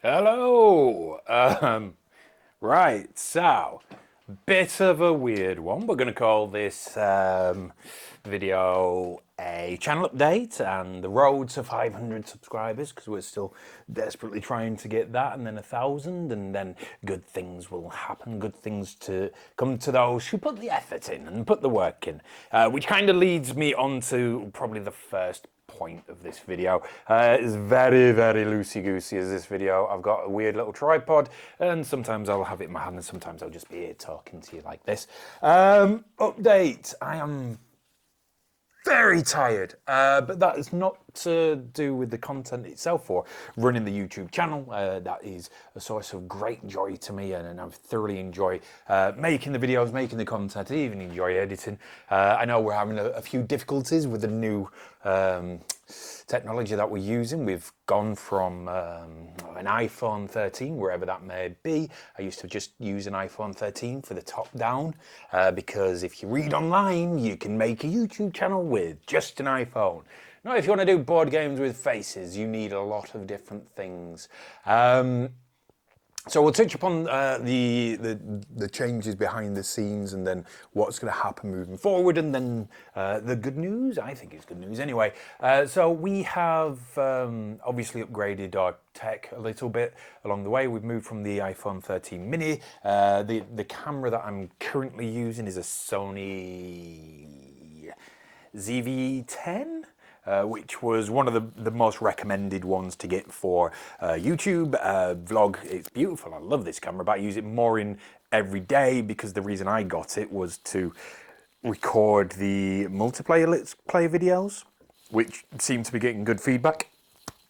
Hello. Right, so bit of a weird one. We're going to call this video a channel update and the road to 500 subscribers because we're still desperately trying to get that, and then 1,000, and then good things will happen. Good things to come to those who put the effort in and put the work in, which kind of leads me on to probably the first point of this video. It's very, very loosey-goosey as this video. I've got a weird little tripod, and sometimes I'll have it in my hand, and sometimes I'll just be here talking to you like this. Update. I am very tired, but that is not to do with the content itself or running the YouTube channel. That is a source of great joy to me, and I thoroughly enjoy making the videos, making the content. I even enjoy editing. I know we're having a few difficulties with the new technology that we're using. We've gone from an iPhone 13, wherever that may be. I used to just use an iPhone 13 for the top down, because if you read online, you can make a YouTube channel with just an iPhone. Now, if you want to do board games with faces, you need a lot of different things. So we'll touch upon the changes behind the scenes, and then what's going to happen moving forward, and then the good news. I think it's good news anyway. So we have obviously upgraded our tech a little bit along the way. We've moved from the iPhone 13 mini. The camera that I'm currently using is a Sony ZV-10. Which was one of the most recommended ones to get for YouTube vlog. It's beautiful. I love this camera, but I use it more in every day because the reason I got it was to record the multiplayer Let's Play videos, which seem to be getting good feedback.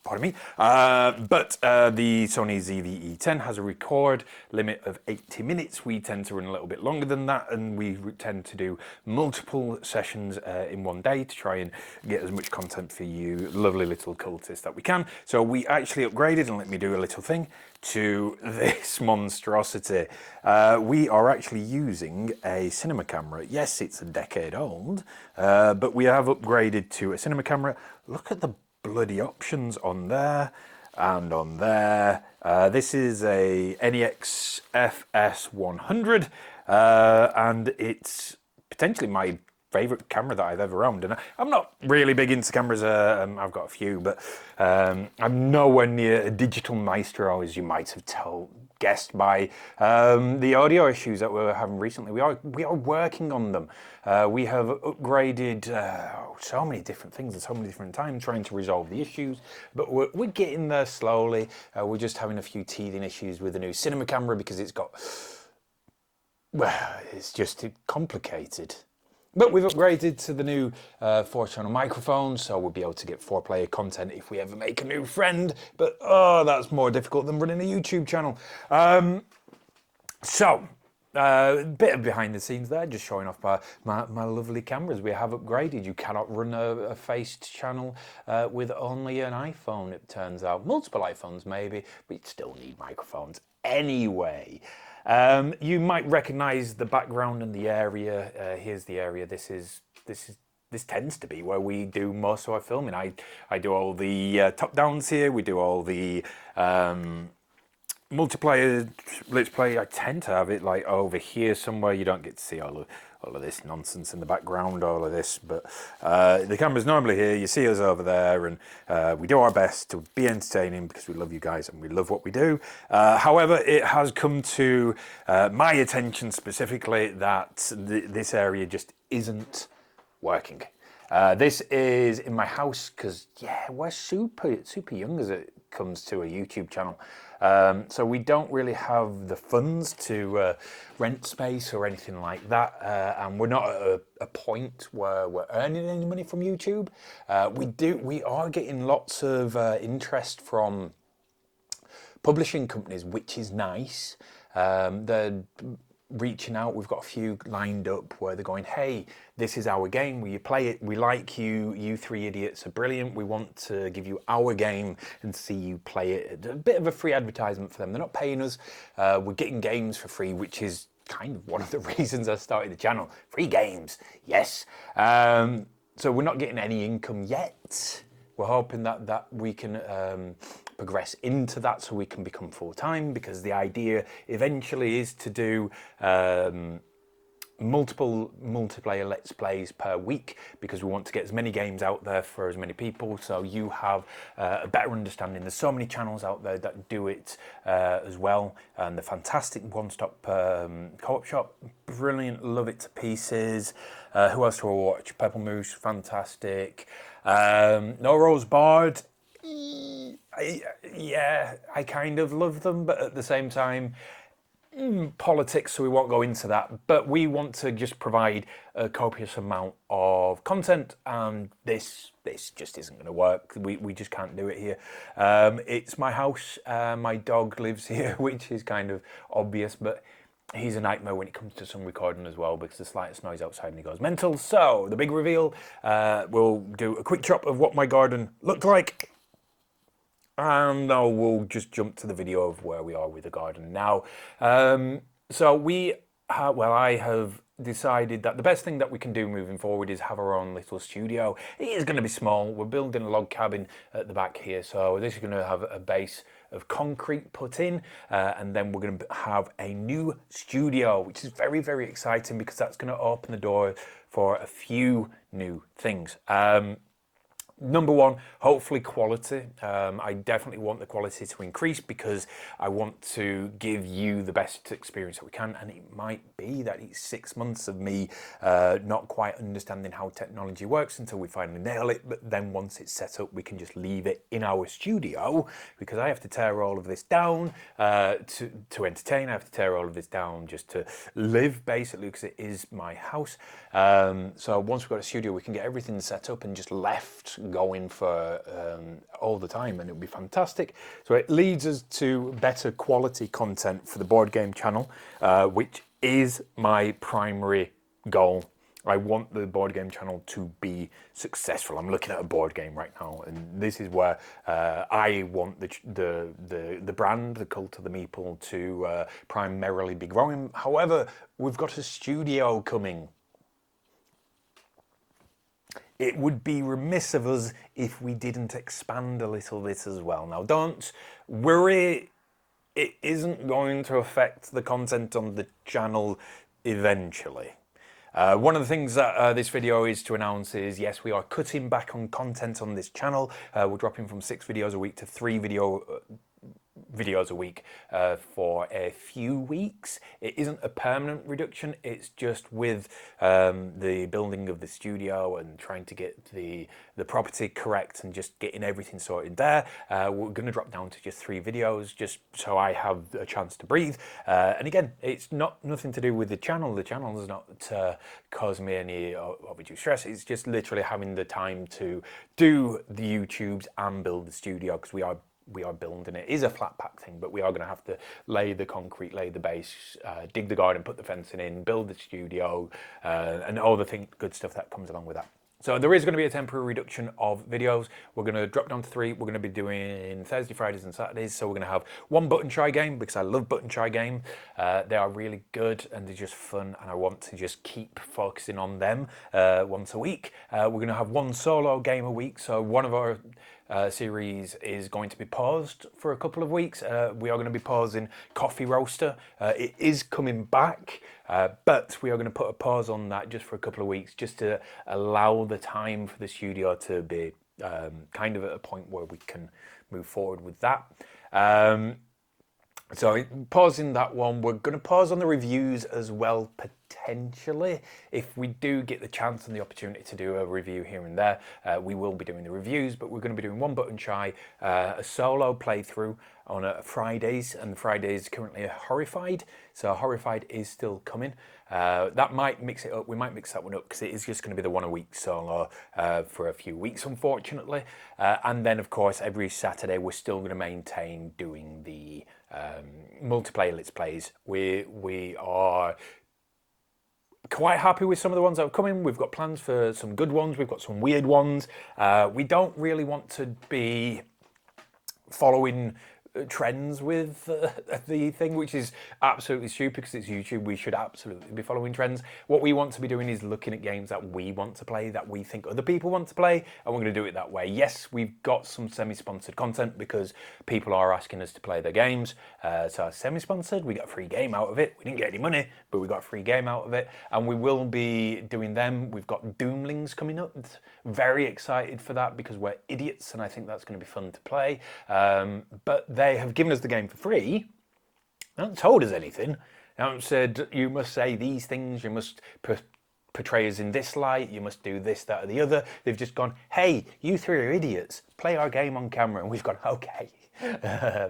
Pardon me. But the Sony ZV-E10 has a record limit of 80 minutes. We tend to run a little bit longer than that, and we tend to do multiple sessions in one day to try and get as much content for you lovely little cultists that we can. So we actually upgraded, and let me do a little thing, to this monstrosity. We are actually using a cinema camera. Yes, it's a decade old, but we have upgraded to a cinema camera. Look at the bloody options on there and on there. This is a NEX FS100, and it's potentially my favourite camera that I've ever owned. And I'm not really big into cameras. I've got a few, but I'm nowhere near a digital maestro, as you might have guessed by the audio issues that we're having recently. We are working on them. We have upgraded so many different things at so many different times, trying to resolve the issues, but we're getting there slowly. We're just having a few teething issues with the new cinema camera because it's got, well, it's just complicated. But we've upgraded to the new 4-channel microphone, so we'll be able to get 4-player content if we ever make a new friend. But, oh, that's more difficult than running a YouTube channel. A bit of behind the scenes there, just showing off my lovely cameras. We have upgraded. You cannot run a faced channel with only an iPhone, it turns out. Multiple iPhones maybe, but you still need microphones anyway. You might recognize the background and the area. Here's the area. This tends to be where we do most of our filming. I do all the top downs here. We do all the multiplayer Let's Play. I tend to have it like over here somewhere. You don't get to see all of this nonsense in the background, all of this, but the camera's normally here. You see us over there, and we do our best to be entertaining because we love you guys and we love what we do. However, it has come to my attention specifically that this area just isn't working. This is in my house because, yeah, we're super young as it comes to a YouTube channel. So we don't really have the funds to rent space or anything like that, and we're not at a point where we're earning any money from YouTube. We are getting lots of interest from publishing companies, which is nice. They're reaching out. We've got a few lined up where they're going, hey, this is our game, will you play it? We like you, you three idiots are brilliant, we want to give you our game and see you play it. A bit of a free advertisement for them. They're not paying us. We're getting games for free, which is kind of one of the reasons I started the channel. Free games, yes. So we're not getting any income yet. We're hoping that we can progress into that so we can become full-time, because the idea eventually is to do multiple multiplayer let's plays per week, because we want to get as many games out there for as many people, so you have a better understanding. There's so many channels out there that do it as well, and the fantastic one-stop co-op shop, brilliant, love it to pieces. Who else do I watch? Pepper Moose, fantastic. No Rose Bard, yeah, I kind of love them, but at the same time, politics, so we won't go into that. But we want to just provide a copious amount of content, and this just isn't going to work. We just can't do it here. It's my house. My dog lives here, which is kind of obvious, but he's a nightmare when it comes to some recording as well, because the slightest noise outside and he goes mental. So the big reveal, we'll do a quick chop of what my garden looked like, and now we'll just jump to the video of where we are with the garden now. So I have decided that the best thing that we can do moving forward is have our own little studio. It is going to be small. We're building a log cabin at the back here, so this is going to have a base of concrete put in, and then we're going to have a new studio, which is very, very exciting, because that's going to open the door for a few new things. Number one, hopefully quality. I definitely want the quality to increase, because I want to give you the best experience that we can, and it might be that it's 6 months of me not quite understanding how technology works until we finally nail it, but then once it's set up, we can just leave it in our studio, because I have to tear all of this down to entertain. I have to tear all of this down just to live, basically, because it is my house. So once we've got a studio, we can get everything set up and just left going for all the time, and it'll be fantastic. So it leads us to better quality content for the board game channel, which is my primary goal. I want the board game channel to be successful. I'm looking at a board game right now, and this is where I want the brand, the cult of the Meeple, to primarily be growing. However, we've got a studio coming. It would be remiss of us if we didn't expand a little bit as well. Now, don't worry, it isn't going to affect the content on the channel eventually. One of the things that this video is to announce is, yes, we are cutting back on content on this channel. We're dropping from 6 videos a week to 3 videos a week for a few weeks. It isn't a permanent reduction, it's just with the building of the studio and trying to get the property correct and just getting everything sorted there. We're going to drop down to just 3 videos, just so I have a chance to breathe. And again, it's nothing to do with the channel. The channel does not cause me any overdue stress. It's just literally having the time to do the YouTubes and build the studio, because we are building it. It is a flat pack thing, but we are going to have to lay the concrete, lay the base, dig the garden, put the fencing in, build the studio, and all the good stuff that comes along with that. So there is going to be a temporary reduction of videos. We're going to drop down to 3. We're going to be doing Thursday, Fridays and Saturdays. So we're going to have 1 button try game, because I love button try game. They are really good and they're just fun, and I want to just keep focusing on them once a week. We're going to have 1 solo game a week. So one of our series is going to be paused for a couple of weeks. We are going to be pausing Coffee Roaster. It is coming back, but we are going to put a pause on that just for a couple of weeks, just to allow the time for the studio to be kind of at a point where we can move forward with that. So pausing that one. We're going to pause on the reviews as well, potentially. If we do get the chance and the opportunity to do a review here and there, we will be doing the reviews, but we're going to be doing 1 button try, a solo playthrough on Fridays, and Fridays currently are Horrified, so Horrified is still coming. That might mix it up. We might mix that one up, because it is just going to be the 1 a week solo for a few weeks, unfortunately. And then, of course, every Saturday we're still going to maintain doing the multiplayer Let's Plays. We are quite happy with some of the ones that are coming. We've got plans for some good ones. We've got some weird ones. We don't really want to be following trends with the thing, which is absolutely stupid because it's YouTube. We should absolutely be following trends. What we want to be doing is looking at games that we want to play, that we think other people want to play, and we're going to do it that way. Yes, we've got some semi-sponsored content because people are asking us to play their games. So semi-sponsored, we got a free game out of it. We didn't get any money, but we got a free game out of it, and we will be doing them. We've got Doomlings coming up. Very excited for that because we're idiots, and I think that's going to be fun to play. But they have given us the game for free. They haven't told us anything. They haven't said, you must say these things, you must portray us in this light, you must do this, that, or the other. They've just gone, hey, you three are idiots. Play our game on camera. And we've gone, okay.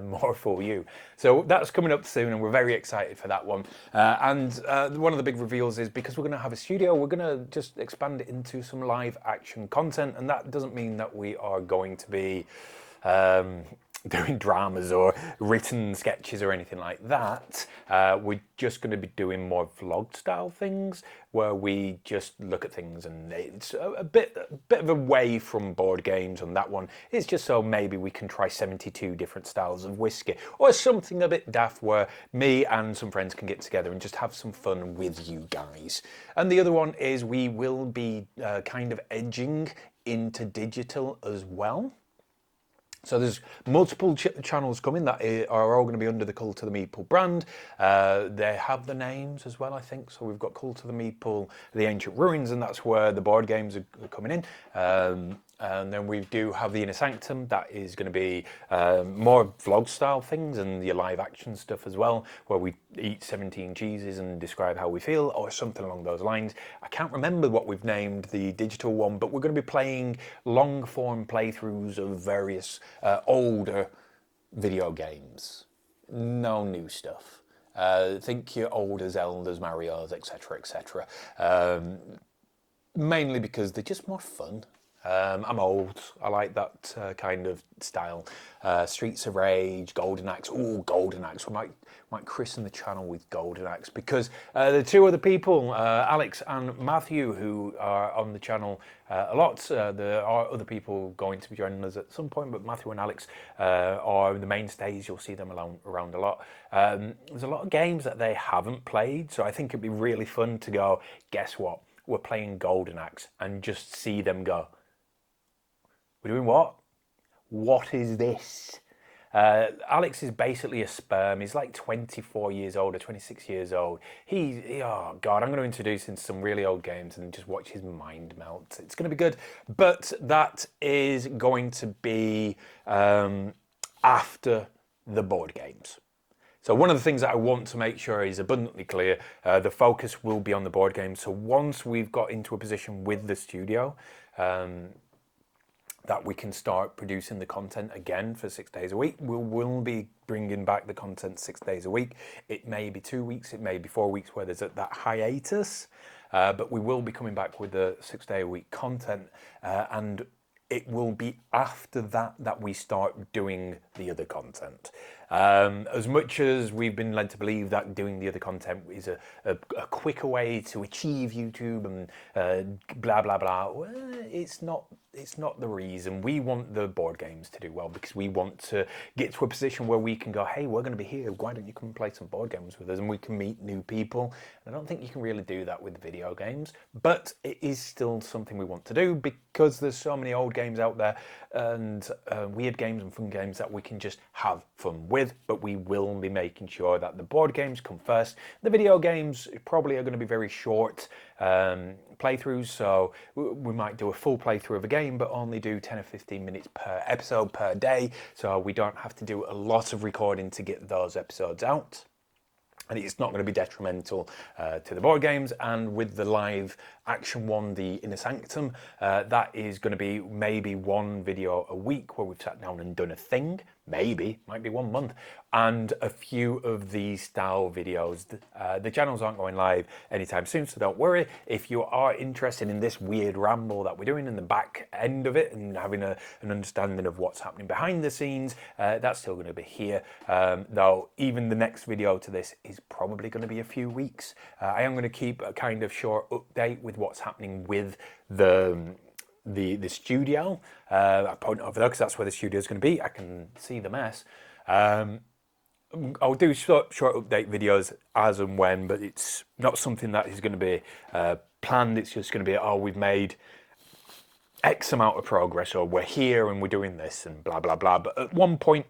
More for you. So that's coming up soon, and we're very excited for that one. And one of the big reveals is because we're going to have a studio, we're going to just expand it into some live action content, and that doesn't mean that we are going to be doing dramas or written sketches or anything like that. We're just going to be doing more vlog style things where we just look at things, and it's a bit of away from board games on that one. It's just so maybe we can try 72 different styles of whiskey or something a bit daft where me and some friends can get together and just have some fun with you guys. And the other one is we will be kind of edging into digital as well. So there's multiple channels coming that are all going to be under the Cult of the Meeple brand. They have the names as well, I think. So we've got Cult of the Meeple, The Ancient Ruins, and that's where the board games are coming in. And then we do have the Inner Sanctum. That is going to be more vlog style things and the live action stuff as well, where we eat 17 cheeses and describe how we feel or something along those lines. I can't remember what we've named the digital one, but we're going to be playing long form playthroughs of various older video games. No new stuff. Think your older Zeldas, Marios, etc., etc. Mainly because they're just more fun. I'm old. I like that kind of style. Streets of Rage, Golden Axe. Oh, Golden Axe. We might christen the channel with Golden Axe because the two other people, Alex and Matthew, who are on the channel a lot. There are other people going to be joining us at some point, but Matthew and Alex are the mainstays. You'll see them around a lot. There's a lot of games that they haven't played, so I think it'd be really fun to go, guess what? We're playing Golden Axe, and just see them go, we're doing what? What is this? Alex is basically a sperm. He's like 24 years old or 26 years old. Oh God, I'm going to introduce him to some really old games and just watch his mind melt. It's going to be good. But that is going to be after the board games. So one of the things that I want to make sure is abundantly clear, the focus will be on the board games. So once we've got into a position with the studio, that we can start producing the content again for 6 days a week. We'll be bringing back the content 6 days a week. It may be 2 weeks, it may be 4 weeks where there's that hiatus, but we will be coming back with the 6 day a week content, and it will be after that we start doing the other content. As much as we've been led to believe that doing the other content is a quicker way to achieve YouTube and blah, blah, blah, well, it's not the reason. We want the board games to do well because we want to get to a position where we can go, hey, we're going to be here. Why don't you come and play some board games with us? And we can meet new people. And I don't think you can really do that with video games, but it is still something we want to do because there's so many old games out there and weird games and fun games that we can just have fun with, but we will be making sure that the board games come first. The video games probably are going to be very short playthroughs, so we might do a full playthrough of a game but only do 10 or 15 minutes per episode per day, so we don't have to do a lot of recording to get those episodes out. And it's not going to be detrimental to the board games. And with the live action one, the Inner Sanctum, that is going to be maybe one video a week where we've sat down and done a thing. Maybe, might be 1 month, and a few of these style videos. The channels aren't going live anytime soon, so don't worry. If you are interested in this weird ramble that we're doing in the back end of it and having an understanding of what's happening behind the scenes, that's still going to be here. Though even the next video to this is probably going to be a few weeks. I am going to keep a kind of short update with what's happening with the studio. I point over there because that's where the studio is going to be. I can see the mess. I'll do short update videos as and when, but it's not something that is going to be planned. It's just going to be, oh, we've made X amount of progress, or we're here and we're doing this and blah, blah, blah. But at one point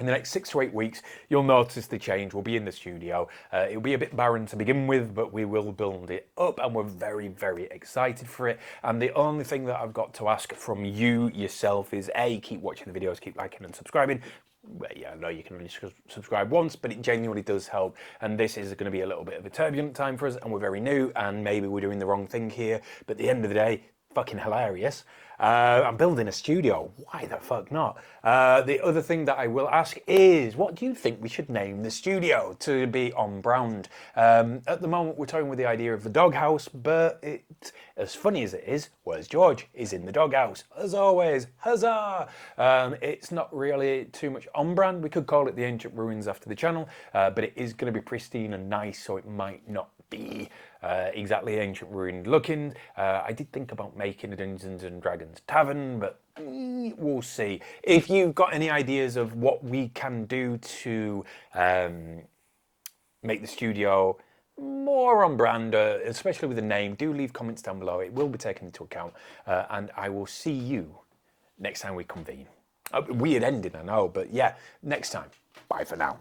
in the next 6 to 8 weeks, you'll notice the change. We'll be in the studio. It'll be a bit barren to begin with, but we will build it up, and we're very, very excited for it. And the only thing that I've got to ask from you yourself is, A, keep watching the videos, keep liking and subscribing. Well, yeah, I know you can only subscribe once, but it genuinely does help. And this is going to be a little bit of a turbulent time for us, and we're very new, and maybe we're doing the wrong thing here. But at the end of the day, fucking hilarious. I'm building a studio. Why the fuck not? The other thing that I will ask is, what do you think we should name the studio to be on brand? At the moment, we're toying with the idea of the doghouse, but as funny as it is, where's George? He's in the doghouse, as always. Huzzah! It's not really too much on brand. We could call it the Ancient Ruins after the channel, but it is going to be pristine and nice, so it might not be exactly ancient ruined looking. I did think about making a Dungeons and Dragons tavern, but we'll see. If you've got any ideas of what we can do to make the studio more on brand, especially with the name, do leave comments down below. It will be taken into account, and I will see you next time we convene. Weird ending, I know, but yeah, next time. Bye for now.